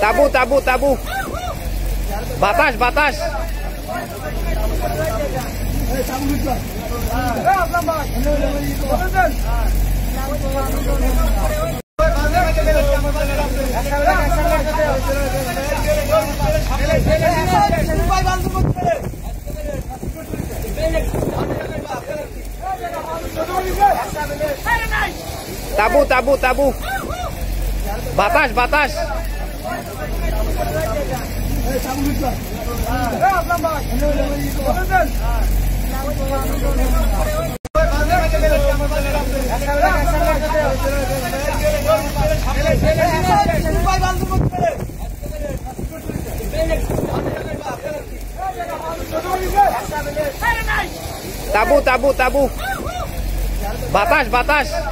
তাবু তাবু তাবু বাতাস বাতাস তাবু তাবু তাবু বাতাস বাতাস তাবু তাবু তাবু বাতাস বাতাস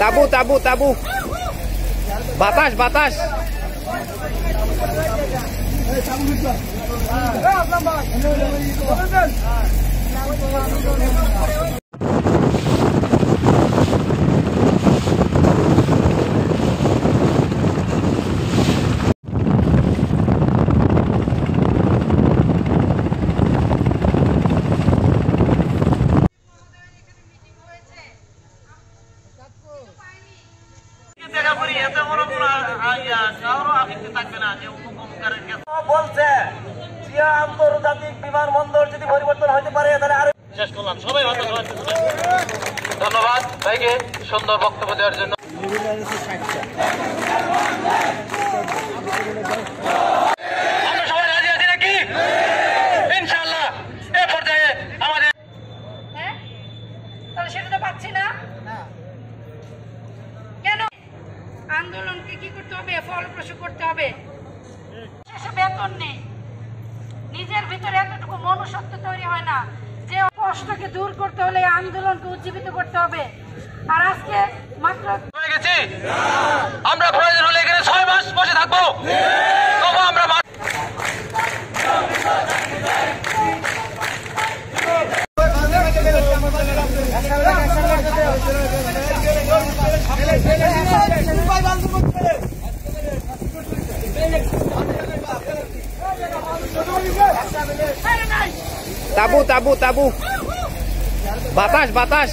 তাবু তাবু তাবু বাতাস বাতাস বলছে আন্তর্জাতিক বিমানবন্দর যদি পরিবর্তন হতে পারে তাহলে আরো শেষ করলাম। সবাই ধন্যবাদ ভাইকে সুন্দর বক্তব্য দেওয়ার জন্য। আমরা সবাই রাজি আছি নাকি? ইনশাআল্লাহ এ পর্যায়ে আমাদের তাহলে সেটা তো পাচ্ছি না কেন? আন্দোলনকে কি করতে হবে? ফলপ্রসূ করতে হবে। শেষে বেতন নেই, নিজের ভিতরে এতটুকু মনুষ্যত্ব তৈরি হয় না যে কষ্টকে দূর করতে হলে আন্দোলনকে উজ্জীবিত করতে হবে। আর আজকে মাত্র হয়ে গেছি, আমরা প্রয়োজন হলে এখানে 6 মাস বসে থাকবো। তবু আমরা তাবু তাবু তাবু বাতাস বাতাস